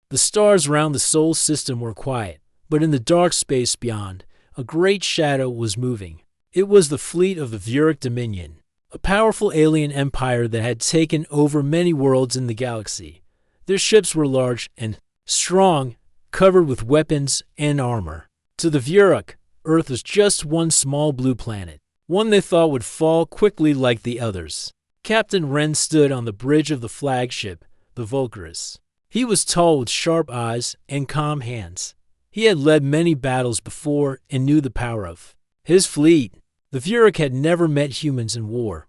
The stars around the Sol system were quiet, but in the dark space beyond, a great shadow was moving. It was the fleet of the Vuric Dominion, a powerful alien empire that had taken over many worlds in the galaxy. Their ships were large and strong, covered with weapons and armor. To the Vuric, Earth was just one small blue planet, one they thought would fall quickly like the others. Captain Wren stood on the bridge of the flagship, the Vulcaris. He was tall with sharp eyes and calm hands. He had led many battles before and knew the power of his fleet. The Vuric had never met humans in war.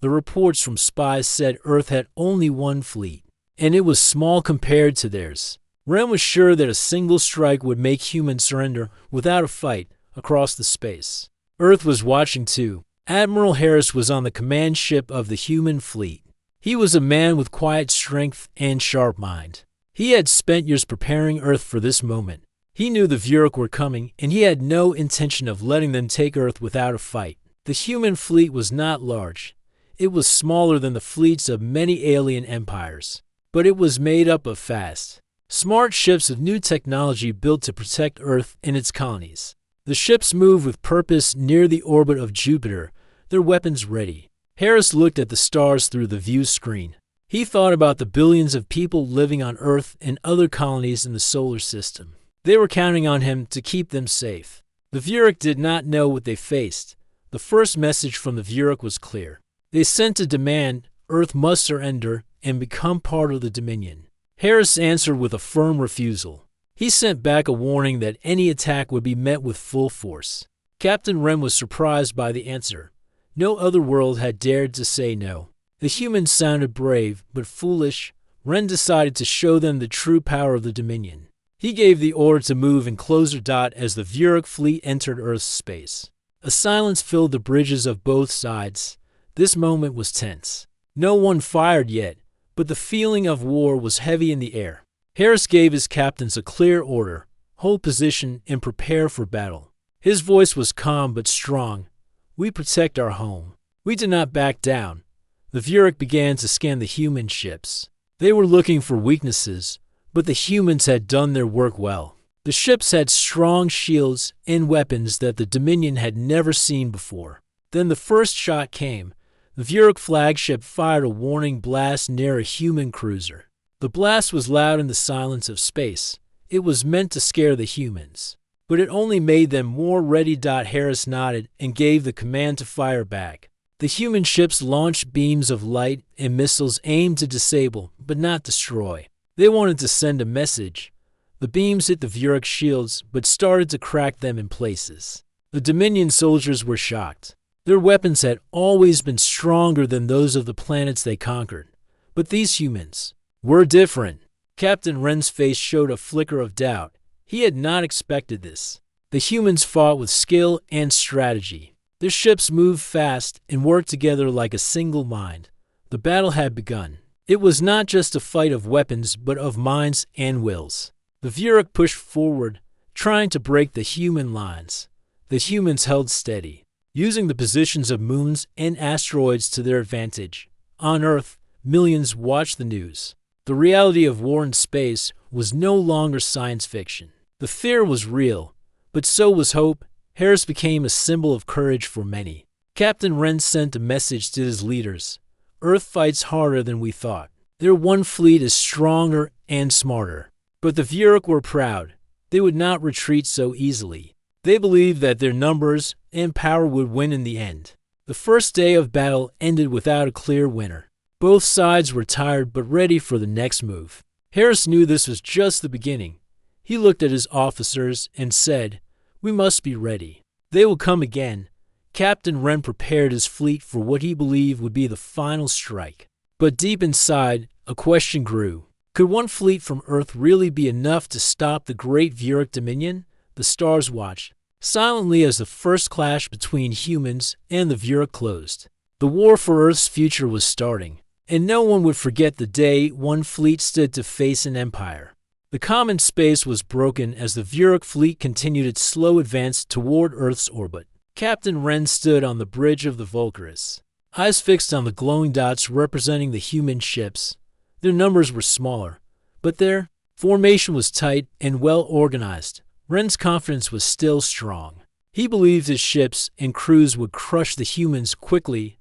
The reports from spies said Earth had only one fleet, and it was small compared to theirs. Wren was sure that a single strike would make humans surrender without a fight across the space. Earth was watching too. Admiral Harris was on the command ship of the human fleet. He was a man with quiet strength and sharp mind. He had spent years preparing Earth for this moment. He knew the Vuric were coming, and he had no intention of letting them take Earth without a fight. The human fleet was not large. It was smaller than the fleets of many alien empires, but it was made up of fast, smart ships with new technology built to protect Earth and its colonies. The ships moved with purpose near the orbit of Jupiter, their weapons ready. Harris looked at the stars through the view screen. He thought about the billions of people living on Earth and other colonies in the solar system. They were counting on him to keep them safe. The Vuric did not know what they faced. The first message from the Vuric was clear. They sent a demand: Earth must surrender and become part of the Dominion. Harris answered with a firm refusal. He sent back a warning that any attack would be met with full force. Captain Wren was surprised by the answer. No other world had dared to say no. The humans sounded brave, but foolish. Wren decided to show them the true power of the Dominion. He gave the order to move and close their dot as the Vuric fleet entered Earth's space. A silence filled the bridges of both sides. This moment was tense. No one fired yet, but the feeling of war was heavy in the air. Harris gave his captains a clear order: hold position and prepare for battle. His voice was calm but strong. We protect our home. We do not back down. The Vuric began to scan the human ships. They were looking for weaknesses, but the humans had done their work well. The ships had strong shields and weapons that the Dominion had never seen before. Then the first shot came. The Vuric flagship fired a warning blast near a human cruiser. The blast was loud in the silence of space. It was meant to scare the humans, but it only made them more ready. Harris nodded and gave the command to fire back. The human ships launched beams of light and missiles aimed to disable, but not destroy. They wanted to send a message. The beams hit the Vuric shields, but started to crack them in places. The Dominion soldiers were shocked. Their weapons had always been stronger than those of the planets they conquered. But these humans were different. Captain Wren's face showed a flicker of doubt. He had not expected this. The humans fought with skill and strategy. Their ships moved fast and worked together like a single mind. The battle had begun. It was not just a fight of weapons, but of minds and wills. The Vuric pushed forward, trying to break the human lines. The humans held steady, using the positions of moons and asteroids to their advantage. On Earth, millions watched the news. The reality of war in space was no longer science fiction. The fear was real, but so was hope. Harris became a symbol of courage for many. Captain Wren sent a message to his leaders: Earth fights harder than we thought. Their one fleet is stronger and smarter. But the Vuric were proud. They would not retreat so easily. They believed that their numbers and power would win in the end. The first day of battle ended without a clear winner. Both sides were tired but ready for the next move. Harris knew this was just the beginning. He looked at his officers and said, "We must be ready. They will come again." Captain Wren prepared his fleet for what he believed would be the final strike. But deep inside, a question grew. Could one fleet from Earth really be enough to stop the great Vuric Dominion? The stars watched silently as the first clash between humans and the Vuric closed. The war for Earth's future was starting, and no one would forget the day one fleet stood to face an empire. The common space was broken as the Vuric fleet continued its slow advance toward Earth's orbit. Captain Wren stood on the bridge of the Vulcaris, eyes fixed on the glowing dots representing the human ships. Their numbers were smaller, but their Formation was tight and well organized. Ren's confidence was still strong. He believed his ships and crews would crush the humans quickly.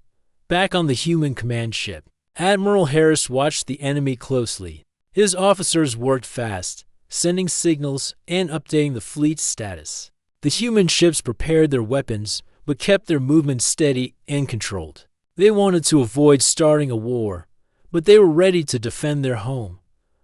Back on the human command ship, Admiral Harris watched the enemy closely. His officers worked fast, sending signals and updating the fleet's status. The human ships prepared their weapons, but kept their movement steady and controlled. They wanted to avoid starting a war, but they were ready to defend their home.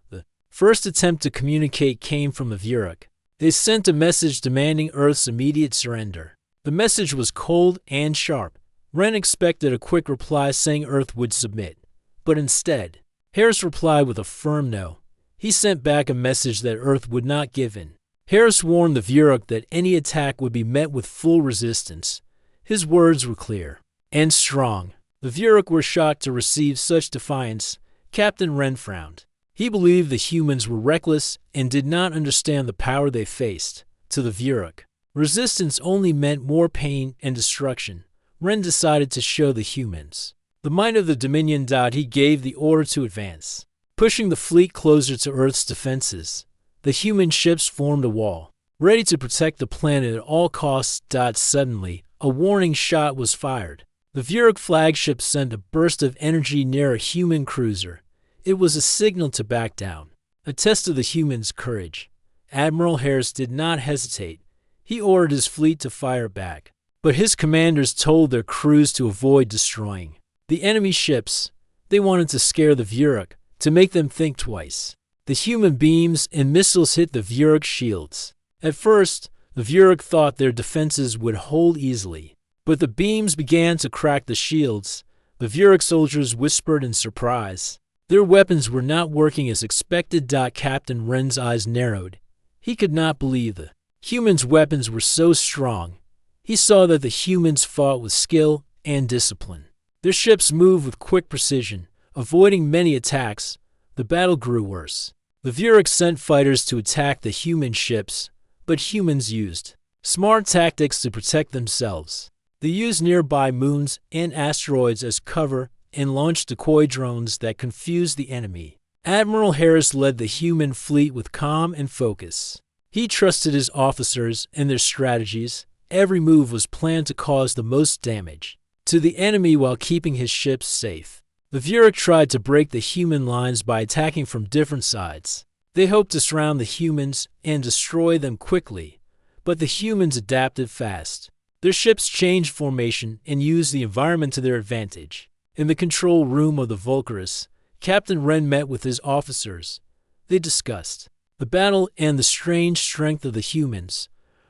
The first attempt to communicate came from the Vuruk. They sent a message demanding Earth's immediate surrender. The message was cold and sharp. Ren expected a quick reply saying Earth would submit, but instead, Harris replied with a firm no. He sent back a message that Earth would not give in. Harris warned the Vuruk that any attack would be met with full resistance. His words were clear and strong. The Vuruk were shocked to receive such defiance. Captain Ren frowned. He believed the humans were reckless and did not understand the power they faced. To the Vuruk, resistance only meant more pain and destruction. Ren decided to show the humans the might of the Dominion. He gave the order to advance, pushing the fleet closer to Earth's defenses. The human ships formed a wall, ready to protect the planet at all costs. Suddenly, a warning shot was fired. The Vuruk flagship sent a burst of energy near a human cruiser. It was a signal to back down, a test of the humans' courage. Admiral Harris did not hesitate. He ordered his fleet to fire back, but his commanders told their crews to avoid destroying the enemy ships. They wanted to scare the Vuruk, to make them think twice. The human beams and missiles hit the Vuruk shields. At first, the Vuruk thought their defenses would hold easily, but the beams began to crack the shields. The Vuruk soldiers whispered in surprise. Their weapons were not working as expected. Captain Ren's eyes narrowed. He could not believe the humans' weapons were so strong. He saw that the humans fought with skill and discipline. Their ships moved with quick precision, avoiding many attacks. The battle grew worse. The Vuruk sent fighters to attack the human ships, but humans used smart tactics to protect themselves. They used nearby moons and asteroids as cover and launched decoy drones that confused the enemy. Admiral Harris led the human fleet with calm and focus. He trusted his officers and their strategies. Every move was planned to cause the most damage to the enemy while keeping his ships safe. The Vuruk tried to break the human lines by attacking from different sides. They hoped to surround the humans and destroy them quickly, but the humans adapted fast. Their ships changed formation and used the environment to their advantage. In the control room of the Vulcaris, Captain Ren met with his officers. They discussed the battle and the strange strength of the humans.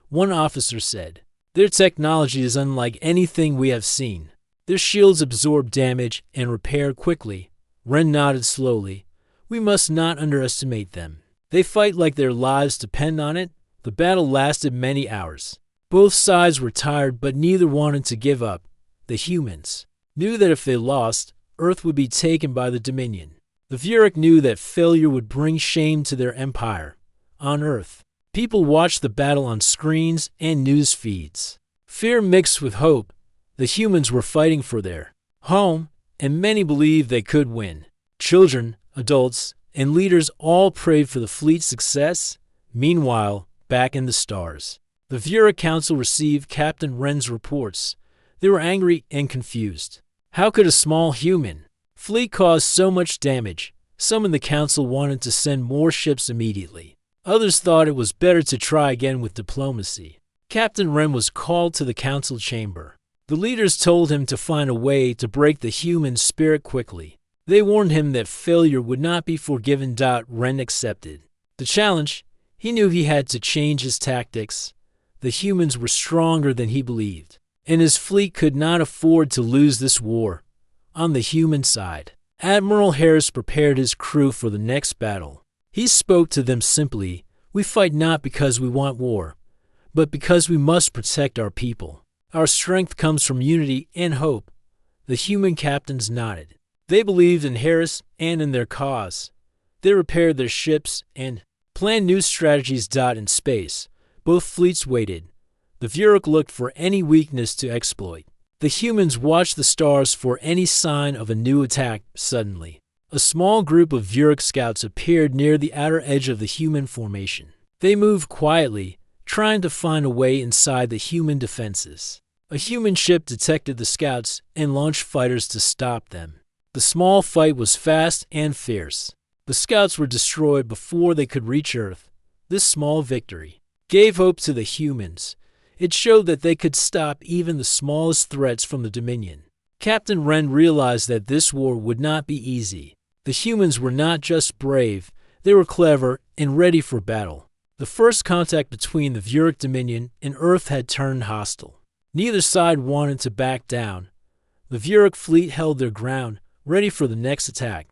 One officer said, "Their technology is unlike anything we have seen. Their shields absorb damage and repair quickly." Ren nodded slowly. "We must not underestimate them. They fight like their lives depend on it." The battle lasted many hours. Both sides were tired, but neither wanted to give up. The humans knew that if they lost, Earth would be taken by the Dominion. The Vuruk knew that failure would bring shame to their empire. On Earth, people watched the battle on screens and news feeds. Fear mixed with hope. The humans were fighting for their home, and many believed they could win. Children, adults, and leaders all prayed for the fleet's success. Meanwhile, back in the stars, the Vuruk Council received Captain Ren's reports. They were angry and confused. How could a small human fleet cause so much damage? Some in the council wanted to send more ships immediately. Others thought it was better to try again with diplomacy. Captain Ren was called to the council chamber. The leaders told him to find a way to break the human spirit quickly. They warned him that failure would not be forgiven. Ren accepted the challenge. He knew he had to change his tactics. The humans were stronger than he believed, and his fleet could not afford to lose this war. On the human side, Admiral Harris prepared his crew for the next battle. He spoke to them simply. "We fight not because we want war, but because we must protect our people. Our strength comes from unity and hope." The human captains nodded. They believed in Harris and in their cause. They repaired their ships and planned new strategies. In space, both fleets waited. The Vuruk looked for any weakness to exploit. The humans watched the stars for any sign of a new attack. Suddenly, a small group of Vuric scouts appeared near the outer edge of the human formation. They moved quietly, trying to find a way inside the human defenses. A human ship detected the scouts and launched fighters to stop them. The small fight was fast and fierce. The scouts were destroyed before they could reach Earth. This small victory gave hope to the humans. It showed that they could stop even the smallest threats from the Dominion. Captain Wren realized that this war would not be easy. The humans were not just brave, they were clever and ready for battle. The first contact between the Vuric Dominion and Earth had turned hostile. Neither side wanted to back down. The Vuric fleet held their ground, ready for the next attack.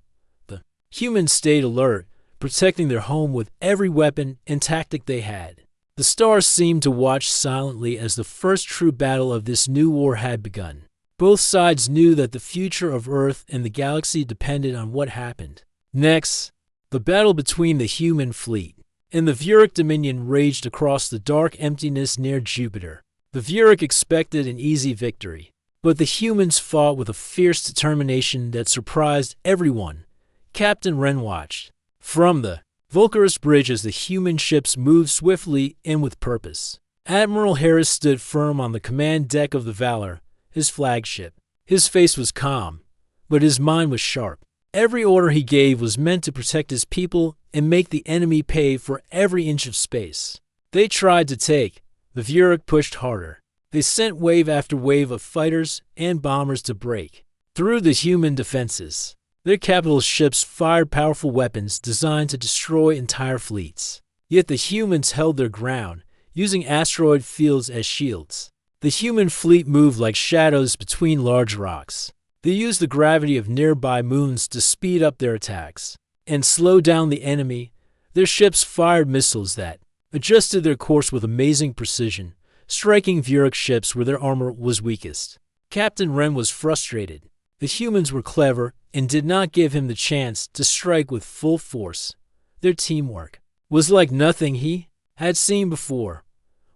The humans stayed alert, protecting their home with every weapon and tactic they had. The stars seemed to watch silently as the first true battle of this new war had begun. Both sides knew that the future of Earth and the galaxy depended on what happened. Next, the battle between the human fleet and the Vuric Dominion raged across the dark emptiness near Jupiter. The Vuric expected an easy victory, but the humans fought with a fierce determination that surprised everyone. Captain Wren watched from the Vulcarus Bridge as the human ships moved swiftly and with purpose. Admiral Harris stood firm on the command deck of the Valor, his flagship. His face was calm, but his mind was sharp. Every order he gave was meant to protect his people and make the enemy pay for every inch of space. They tried to take. The Vuric pushed harder. They sent wave after wave of fighters and bombers to break through the human defenses. Their capital ships fired powerful weapons designed to destroy entire fleets. Yet the humans held their ground, using asteroid fields as shields. The human fleet moved like shadows between large rocks. They used the gravity of nearby moons to speed up their attacks and slow down the enemy. Their ships fired missiles that adjusted their course with amazing precision, striking Vuric ships where their armor was weakest. Captain Wren was frustrated. The humans were clever and did not give him the chance to strike with full force. Their teamwork was like nothing he had seen before.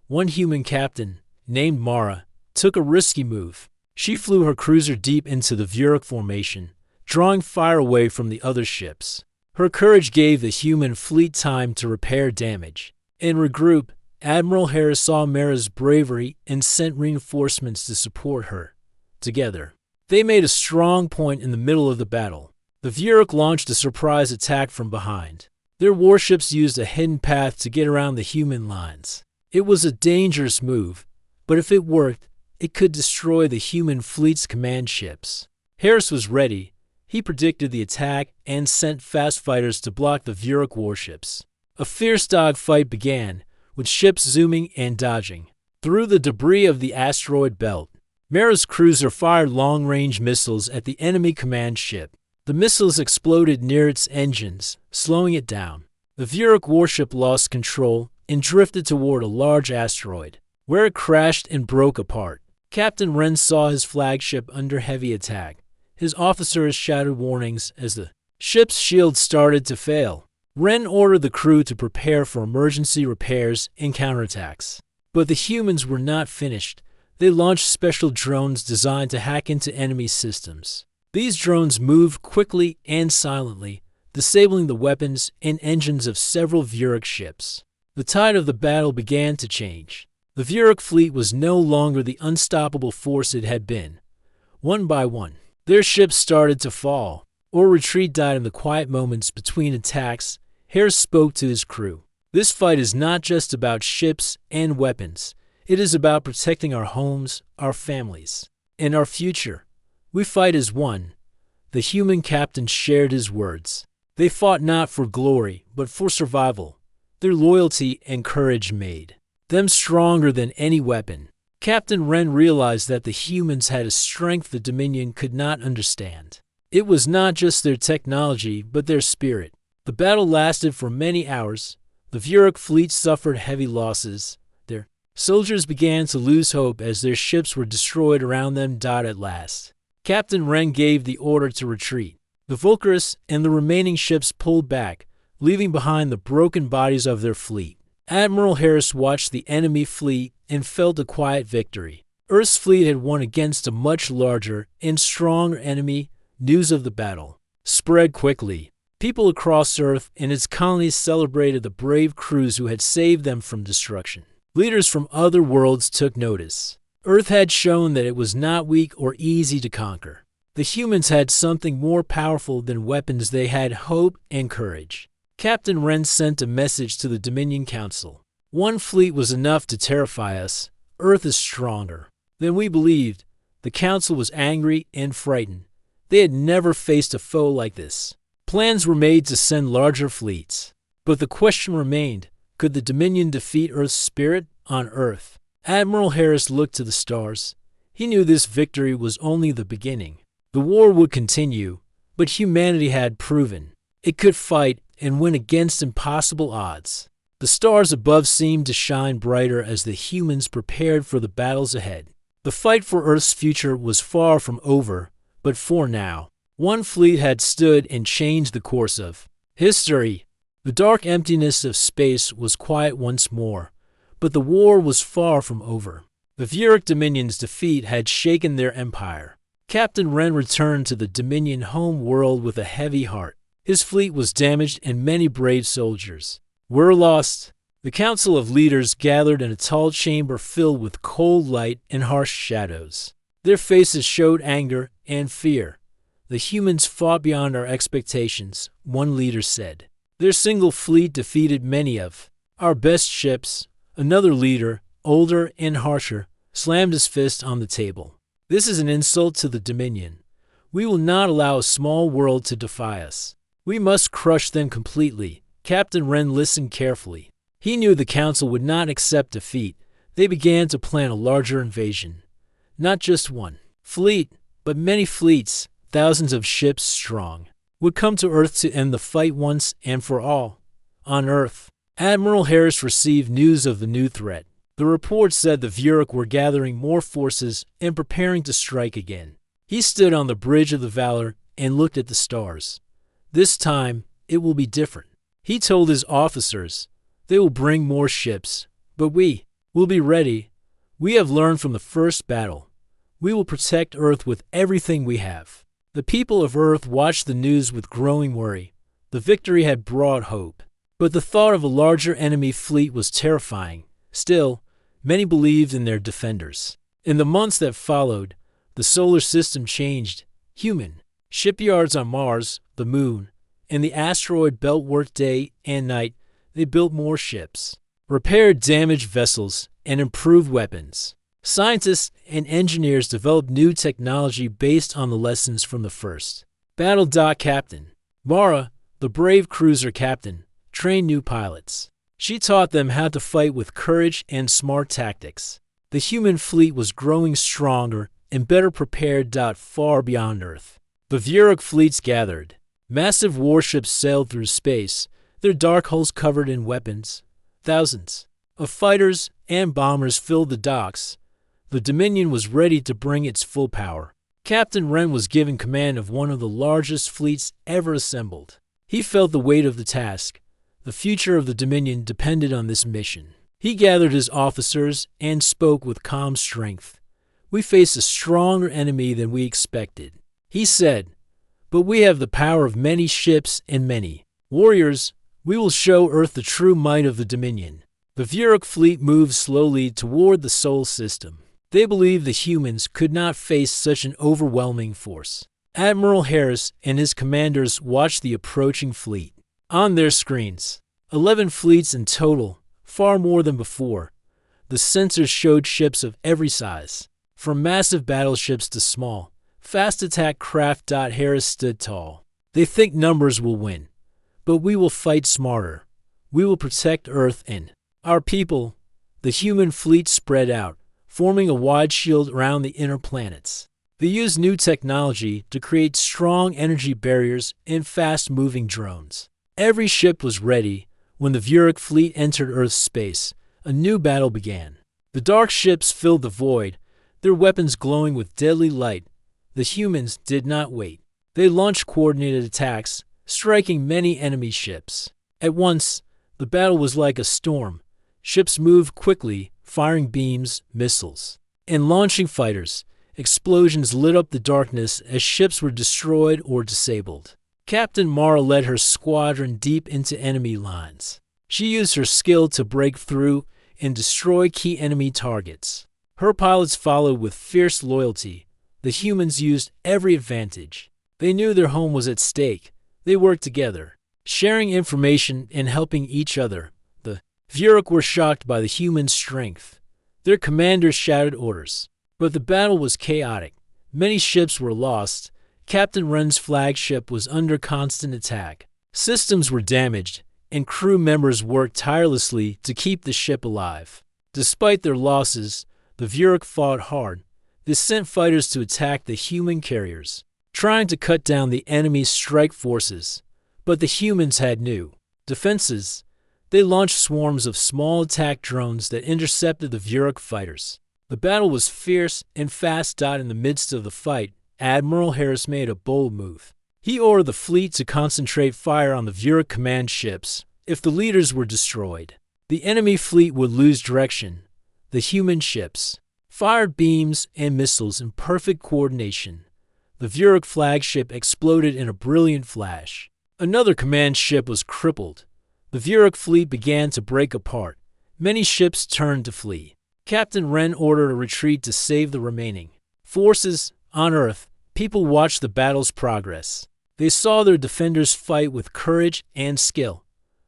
One human captain, named Mara, took a risky move. She flew her cruiser deep into the Vuric formation, drawing fire away from the other ships. Her courage gave the human fleet time to repair damage and regroup. Admiral Harris saw Mara's bravery and sent reinforcements to support her. Together, they made a strong point in the middle of the battle. The Vuric launched a surprise attack from behind. Their warships used a hidden path to get around the human lines. It was a dangerous move, but if it worked, it could destroy the human fleet's command ships. Harris was ready. He predicted the attack and sent fast fighters to block the Vuric warships. A fierce dogfight began, with ships zooming and dodging through the debris of the asteroid belt. Mara's cruiser fired long-range missiles at the enemy command ship. The missiles exploded near its engines, slowing it down. The Vuric warship lost control and drifted toward a large asteroid, where it crashed and broke apart. Captain Wren saw his flagship under heavy attack. His officers shouted warnings as the ship's shields started to fail. Wren ordered the crew to prepare for emergency repairs and counterattacks. But the humans were not finished. They launched special drones designed to hack into enemy systems. These drones moved quickly and silently, disabling the weapons and engines of several Vuric ships. The tide of the battle began to change. The Vuric fleet was no longer the unstoppable force it had been. One by one, their ships started to fall, or retreat died in the quiet moments between attacks. Harris spoke to his crew. This fight is not just about ships and weapons. It is about protecting our homes, our families, and our future. We fight as one. The human captain shared his words. They fought not for glory, but for survival. Their loyalty and courage made them stronger than any weapon. Captain Wren realized that the humans had a strength the Dominion could not understand. It was not just their technology, but their spirit. The battle lasted for many hours. The Vuric fleet suffered heavy losses. Their soldiers began to lose hope as their ships were destroyed around them died at last. Captain Wren gave the order to retreat. The Vulcarus and the remaining ships pulled back, leaving behind the broken bodies of their fleet. Admiral Harris watched the enemy fleet and felt a quiet victory. Earth's fleet had won against a much larger and stronger enemy. News of the battle spread quickly. People across Earth and its colonies celebrated the brave crews who had saved them from destruction. Leaders from other worlds took notice. Earth had shown that it was not weak or easy to conquer. The humans had something more powerful than weapons. They had hope and courage. Captain Wren sent a message to the Dominion Council. One fleet was enough to terrify us. Earth is stronger than we believed. The Council was angry and frightened. They had never faced a foe like this. Plans were made to send larger fleets. But the question remained, could the Dominion defeat Earth's spirit on Earth? Admiral Harris looked to the stars. He knew this victory was only the beginning. The war would continue, but humanity had proven it could fight and win against impossible odds. The stars above seemed to shine brighter as the humans prepared for the battles ahead. The fight for Earth's future was far from over, but for now, one fleet had stood and changed the course of history. The dark emptiness of space was quiet once more, but the war was far from over. The Vuric Dominion's defeat had shaken their empire. Captain Wren returned to the Dominion home world with a heavy heart. His fleet was damaged and many brave soldiers were lost. The council of leaders gathered in a tall chamber filled with cold light and harsh shadows. Their faces showed anger and fear. The humans fought beyond our expectations, one leader said. Their single fleet defeated many of our best ships. Another leader, older and harsher, slammed his fist on the table. This is an insult to the Dominion. We will not allow a small world to defy us. We must crush them completely. Captain Wren listened carefully. He knew the council would not accept defeat. They began to plan a larger invasion. Not just one fleet, but many fleets, thousands of ships strong, would come to Earth to end the fight once and for all. On Earth, Admiral Harris received news of the new threat. The report said the Vuric were gathering more forces and preparing to strike again. He stood on the bridge of the Valor and looked at the stars. This time, it will be different. He told his officers, they will bring more ships, but we will be ready. We have learned from the first battle. We will protect Earth with everything we have. The people of Earth watched the news with growing worry. The victory had brought hope, but the thought of a larger enemy fleet was terrifying. Still, many believed in their defenders. In the months that followed, the solar system changed. Human shipyards on Mars, the Moon, and the asteroid belt worked day and night. They built more ships, repaired damaged vessels, and improved weapons. Scientists and engineers developed new technology based on the lessons from the first battle. Captain Mara, the brave cruiser captain, trained new pilots. She taught them how to fight with courage and smart tactics. The human fleet was growing stronger and better prepared. Far beyond Earth, the Vuric fleets gathered. Massive warships sailed through space, their dark hulls covered in weapons. Thousands of fighters and bombers filled the docks. The Dominion was ready to bring its full power. Captain Wren was given command of one of the largest fleets ever assembled. He felt the weight of the task. The future of the Dominion depended on this mission. He gathered his officers and spoke with calm strength. We face a stronger enemy than we expected, he said, but we have the power of many ships and many warriors. We will show Earth the true might of the Dominion. The Vuric fleet moved slowly toward the Sol system. They believed the humans could not face such an overwhelming force. Admiral Harris and his commanders watched the approaching fleet. On their screens, 11 fleets in total, far more than before. The sensors showed ships of every size, from massive battleships to small, fast attack craft. Harris stood tall. They think numbers will win, but we will fight smarter. We will protect Earth and our people. The human fleet spread out, forming a wide shield around the inner planets. They used new technology to create strong energy barriers and fast-moving drones. Every ship was ready. When the Vuric fleet entered Earth's space, a new battle began. The dark ships filled the void, their weapons glowing with deadly light. The humans did not wait. They launched coordinated attacks, striking many enemy ships. At once, the battle was like a storm. Ships moved quickly, firing beams, missiles, and launching fighters. Explosions lit up the darkness as ships were destroyed or disabled. Captain Mara led her squadron deep into enemy lines. She used her skill to break through and destroy key enemy targets. Her pilots followed with fierce loyalty. The humans used every advantage. They knew their home was at stake. They worked together, sharing information and helping each other. The Vuruk were shocked by the human strength. Their commanders shouted orders. But the battle was chaotic. Many ships were lost. Captain Wren's flagship was under constant attack. Systems were damaged, and crew members worked tirelessly to keep the ship alive. Despite their losses, the Vuruk fought hard. They sent fighters to attack the human carriers, trying to cut down the enemy's strike forces. But the humans had new defenses. They launched swarms of small attack drones that intercepted the Vuruk fighters. The battle was fierce and fast. In the midst of the fight, Admiral Harris made a bold move. He ordered the fleet to concentrate fire on the Vuruk command ships. If the leaders were destroyed, the enemy fleet would lose direction. The human ships fired beams and missiles in perfect coordination. The Vuruk flagship exploded in a brilliant flash. Another command ship was crippled. The Vuruk fleet began to break apart. Many ships turned to flee. Captain Wren ordered a retreat to save the remaining forces. On Earth, people watched the battle's progress. They saw their defenders fight with courage and skill.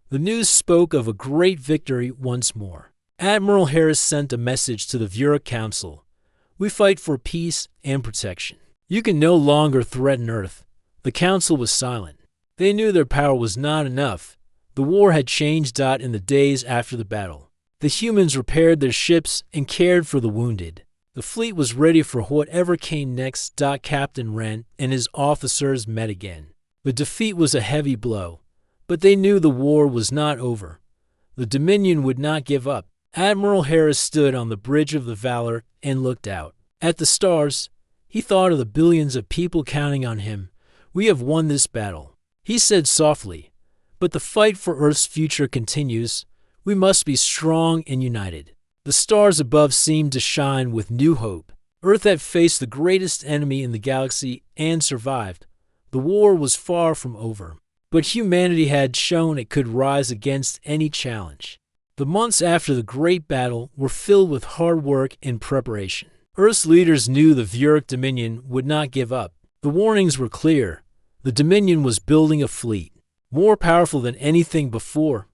The news spoke of a great victory once more. Admiral Harris sent a message to the Vuruk Council. We fight for peace and protection. You can no longer threaten Earth. The Council was silent. They knew their power was not enough. The war had changed. In the days after the battle, the humans repaired their ships and cared for the wounded. The fleet was ready for whatever came next. Captain Wren and his officers met again. The defeat was a heavy blow, but they knew the war was not over. The Dominion would not give up. Admiral Harris stood on the bridge of the Valor and looked out at the stars. He thought of the billions of people counting on him. We have won this battle, he said softly. But the fight for Earth's future continues. We must be strong and united. The stars above seemed to shine with new hope. Earth had faced the greatest enemy in the galaxy and survived. The war was far from over, but humanity had shown it could rise against any challenge. The months after the great battle were filled with hard work and preparation. Earth's leaders knew the Vuruk Dominion would not give up. The warnings were clear. The Dominion was building a fleet, more powerful than anything before.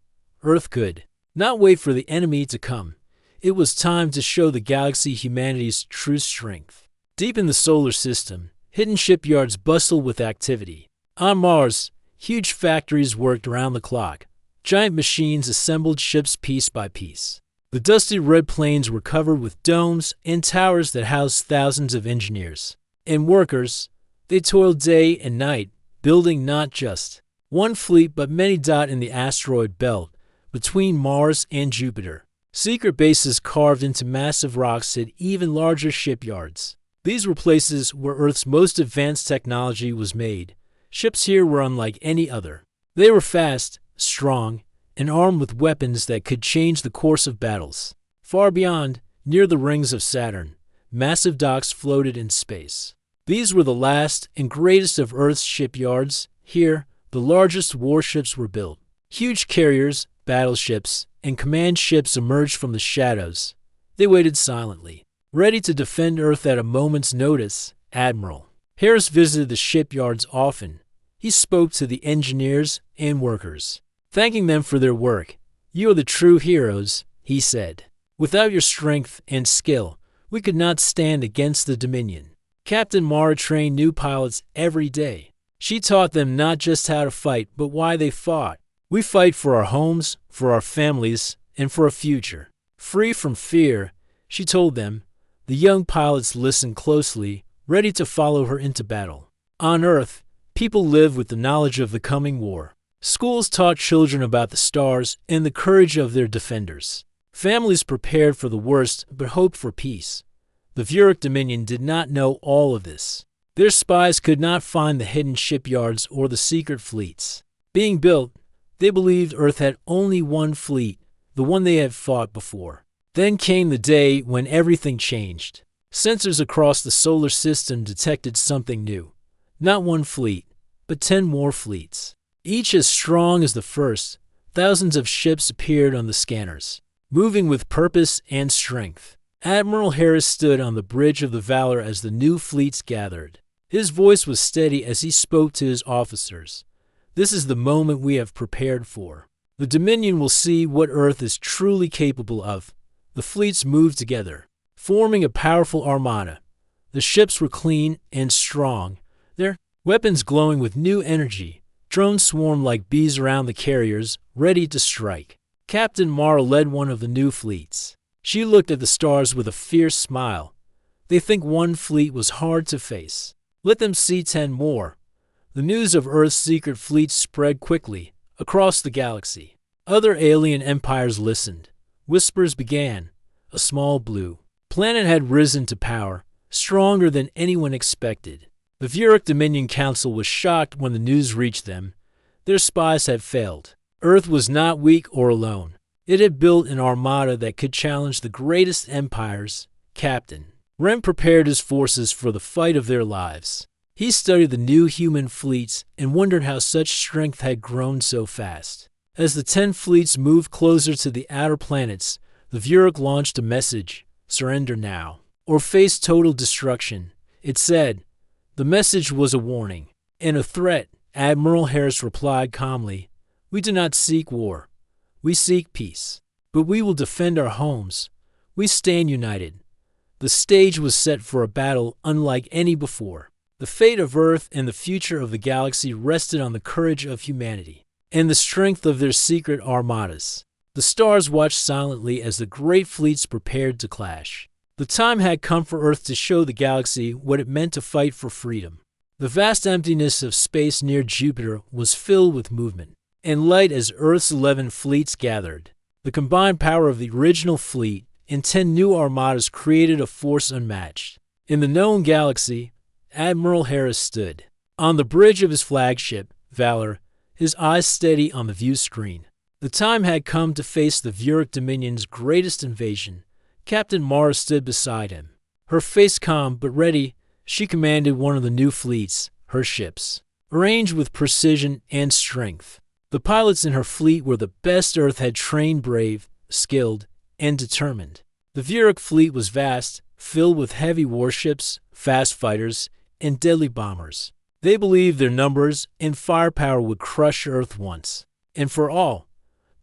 Earth could not wait for the enemy to come. It was time to show the galaxy humanity's true strength. Deep in the solar system, hidden shipyards bustled with activity. On Mars, huge factories worked around the clock. Giant machines assembled ships piece by piece. The dusty red plains were covered with domes and towers that housed thousands of engineers and workers. They toiled day and night, building not just one fleet but many. In the asteroid belt between Mars and Jupiter, secret bases carved into massive rocks hid even larger shipyards. These were places where Earth's most advanced technology was made. Ships here were unlike any other. They were fast, strong, and armed with weapons that could change the course of battles. Far beyond, near the rings of Saturn, massive docks floated in space. These were the last and greatest of Earth's shipyards. Here, the largest warships were built. Huge carriers, battleships, and command ships emerged from the shadows. They waited silently, ready to defend Earth at a moment's notice. Admiral Harris visited the shipyards often. He spoke to the engineers and workers, thanking them for their work. You are the true heroes, he said. Without your strength and skill, we could not stand against the Dominion. Captain Mara trained new pilots every day. She taught them not just how to fight, but why they fought. We fight for our homes, for our families, and for a future free from fear, she told them. The young pilots listened closely, ready to follow her into battle. On Earth, people lived with the knowledge of the coming war. Schools taught children about the stars and the courage of their defenders. Families prepared for the worst but hoped for peace. The Vuruk Dominion did not know all of this. Their spies could not find the hidden shipyards or the secret fleets being built. They believed Earth had only one fleet, the one they had fought before. Then came the day when everything changed. Sensors across the solar system detected something new. Not one fleet, but 10 more fleets. Each as strong as the first, thousands of ships appeared on the scanners, moving with purpose and strength. Admiral Harris stood on the bridge of the Valor as the new fleets gathered. His voice was steady as he spoke to his officers. This is the moment we have prepared for. The Dominion will see what Earth is truly capable of. The fleets moved together, forming a powerful armada. The ships were clean and strong, their weapons glowing with new energy. Drones swarmed like bees around the carriers, ready to strike. Captain Mara led one of the new fleets. She looked at the stars with a fierce smile. They think one fleet was hard to face. Let them see 10 more. The news of Earth's secret fleet spread quickly across the galaxy. Other alien empires listened. Whispers began. A small blue planet had risen to power, stronger than anyone expected. The Vuric Dominion Council was shocked when the news reached them. Their spies had failed. Earth was not weak or alone. It had built an armada that could challenge the greatest empires. Captain Rem prepared his forces for the fight of their lives. He studied the new human fleets and wondered how such strength had grown so fast. As the 10 fleets moved closer to the outer planets, the Vuric launched a message: surrender now, or face total destruction. It said. The message was a warning and a threat. Admiral Harris replied calmly, "We do not seek war. We seek peace. But we will defend our homes. We stand united." The stage was set for a battle unlike any before. The fate of Earth and the future of the galaxy rested on the courage of humanity and the strength of their secret armadas. The stars watched silently as the great fleets prepared to clash. The time had come for Earth to show the galaxy what it meant to fight for freedom. The vast emptiness of space near Jupiter was filled with movement and light as Earth's 11 fleets gathered. The combined power of the original fleet and 10 new armadas created a force unmatched. In the known galaxy, Admiral Harris stood on the bridge of his flagship, Valor, his eyes steady on the view screen. The time had come to face the Vuric Dominion's greatest invasion. Captain Mara stood beside him. Her face calm but ready, she commanded one of the new fleets, her ships, arranged with precision and strength. The pilots in her fleet were the best Earth had trained, brave, skilled, and determined. The Vuric fleet was vast, filled with heavy warships, fast fighters, and deadly bombers. They believed their numbers and firepower would crush Earth once and for all.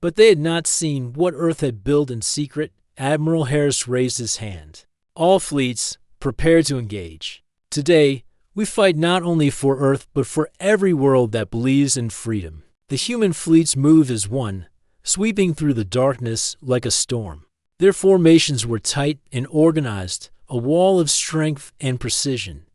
But they had not seen what Earth had built in secret. Admiral Harris raised his hand. All fleets, prepare to engage. Today, we fight not only for Earth but for every world that believes in freedom. The human fleets moved as one, sweeping through the darkness like a storm. Their formations were tight and organized, a wall of strength and precision.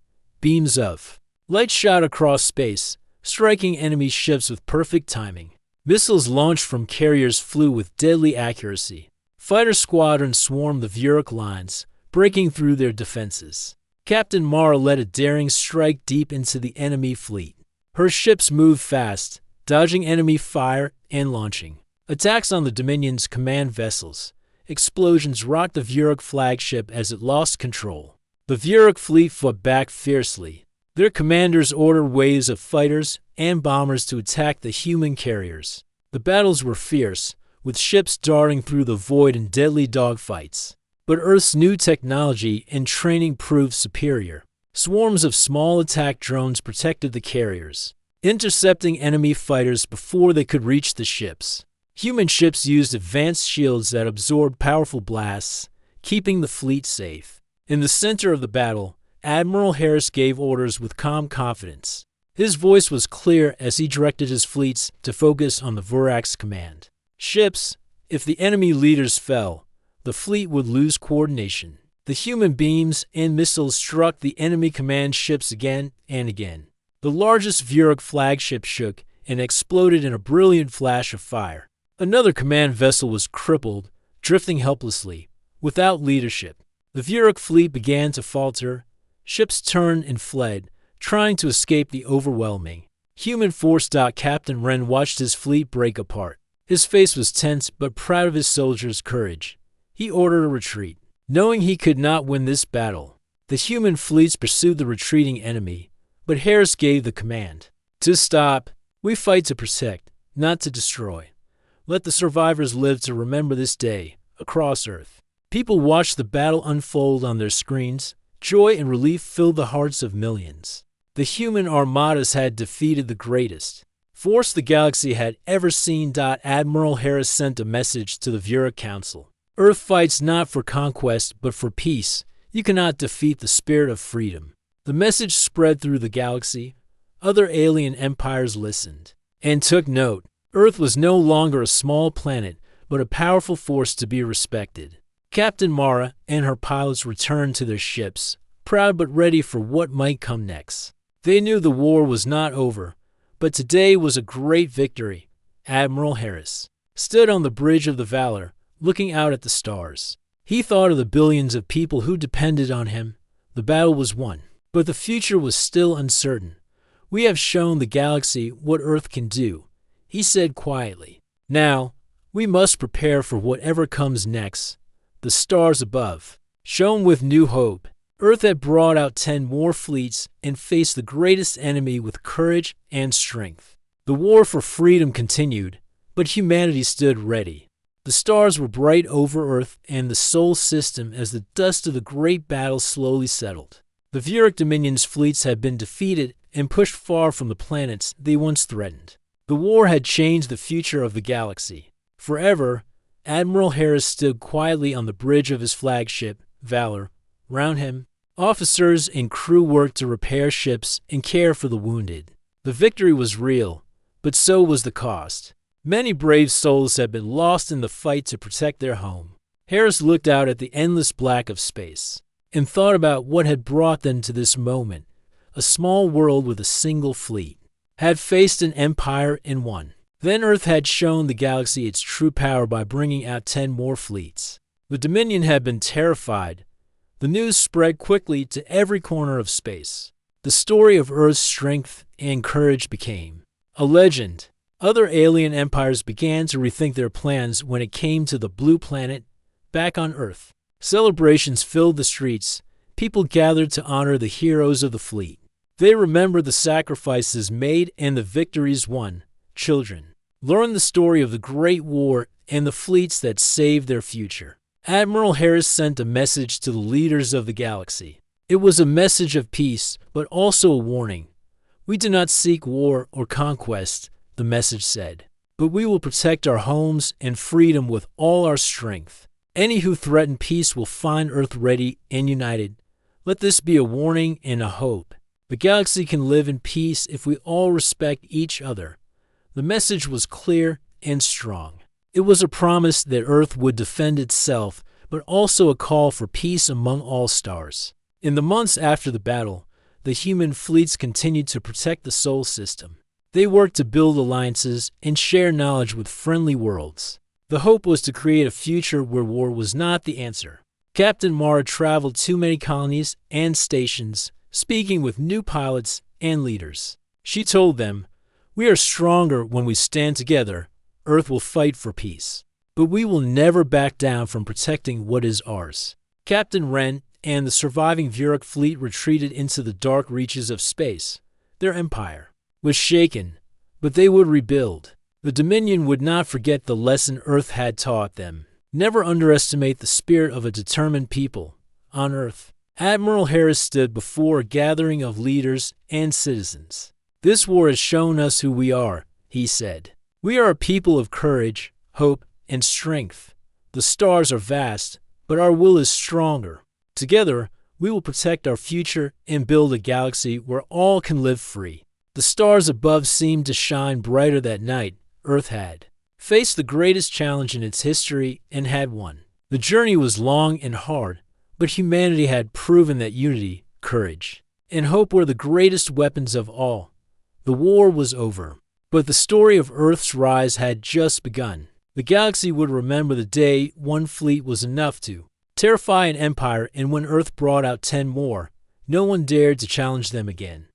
Beams of light shot across space, striking enemy ships with perfect timing. Missiles launched from carriers flew with deadly accuracy. Fighter squadrons swarmed the Vuric lines, breaking through their defenses. Captain Mara led a daring strike deep into the enemy fleet. Her ships moved fast, dodging enemy fire and launching attacks on the Dominion's command vessels. Explosions rocked the Vuric flagship as it lost control. The Vuric fleet fought back fiercely. Their commanders ordered waves of fighters and bombers to attack the human carriers. The battles were fierce, with ships darting through the void in deadly dogfights. But Earth's new technology and training proved superior. Swarms of small attack drones protected the carriers, intercepting enemy fighters before they could reach the ships. Human ships used advanced shields that absorbed powerful blasts, keeping the fleet safe. In the center of the battle, Admiral Harris gave orders with calm confidence. His voice was clear as he directed his fleets to focus on the Vurac's command. Ships, if the enemy leaders fell, the fleet would lose coordination. The human beams and missiles struck the enemy command ships again and again. The largest Vuric flagship shook and exploded in a brilliant flash of fire. Another command vessel was crippled, drifting helplessly, without leadership. The Vuric fleet began to falter. Ships turned and fled, trying to escape the overwhelming human force. Captain Wren watched his fleet break apart. His face was tense but proud of his soldiers' courage. He ordered a retreat, knowing he could not win this battle. The human fleets pursued the retreating enemy, but Harris gave the command. To stop, we fight to protect, not to destroy. Let the survivors live to remember this day, across Earth. People watched the battle unfold on their screens. Joy and relief filled the hearts of millions. The human armadas had defeated the greatest force the galaxy had ever seen. Admiral Harris sent a message to the Viewer Council. Earth fights not for conquest, but for peace. You cannot defeat the spirit of freedom. The message spread through the galaxy. Other alien empires listened and took note. Earth was no longer a small planet, but a powerful force to be respected. Captain Mara and her pilots returned to their ships, proud but ready for what might come next. They knew the war was not over, but today was a great victory. Admiral Harris stood on the bridge of the Valor, looking out at the stars. He thought of the billions of people who depended on him. The battle was won, but the future was still uncertain. We have shown the galaxy what Earth can do, he said quietly. Now, we must prepare for whatever comes next. The stars above shone with new hope. Earth had brought out 10 more fleets and faced the greatest enemy with courage and strength. The war for freedom continued, but humanity stood ready. The stars were bright over Earth and the Sol system as the dust of the great battle slowly settled. The Vuric Dominion's fleets had been defeated and pushed far from the planets they once threatened. The war had changed the future of the galaxy. Forever, Admiral Harris stood quietly on the bridge of his flagship, Valor. Round him, officers and crew worked to repair ships and care for the wounded. The victory was real, but so was the cost. Many brave souls had been lost in the fight to protect their home. Harris looked out at the endless black of space and thought about what had brought them to this moment. A small world with a single fleet had faced an empire and won. Then Earth had shown the galaxy its true power by bringing out 10 more fleets. The Dominion had been terrified. The news spread quickly to every corner of space. The story of Earth's strength and courage became a legend. Other alien empires began to rethink their plans when it came to the blue planet. Back on Earth, celebrations filled the streets. People gathered to honor the heroes of the fleet. They remembered the sacrifices made and the victories won. Children learned the story of the Great War and the fleets that saved their future. Admiral Harris sent a message to the leaders of the galaxy. It was a message of peace, but also a warning. We do not seek war or conquest, the message said, but we will protect our homes and freedom with all our strength. Any who threaten peace will find Earth ready and united. Let this be a warning and a hope. The galaxy can live in peace if we all respect each other. The message was clear and strong. It was a promise that Earth would defend itself, but also a call for peace among all stars. In the months after the battle, the human fleets continued to protect the Sol system. They worked to build alliances and share knowledge with friendly worlds. The hope was to create a future where war was not the answer. Captain Mara traveled to many colonies and stations, speaking with new pilots and leaders. She told them, "We are stronger when we stand together. Earth will fight for peace, but we will never back down from protecting what is ours." Captain Wren and the surviving Vuric fleet retreated into the dark reaches of space. Their empire was shaken, but they would rebuild. The Dominion would not forget the lesson Earth had taught them. Never underestimate the spirit of a determined people. On Earth, Admiral Harris stood before a gathering of leaders and citizens. "This war has shown us who we are," he said. "We are a people of courage, hope, and strength. The stars are vast, but our will is stronger. Together, we will protect our future and build a galaxy where all can live free." The stars above seemed to shine brighter that night. Earth had faced the greatest challenge in its history and had won. The journey was long and hard, but humanity had proven that unity, courage, and hope were the greatest weapons of all. The war was over, but the story of Earth's rise had just begun. The galaxy would remember the day one fleet was enough to terrify an empire, and when Earth brought out 10 more, no one dared to challenge them again.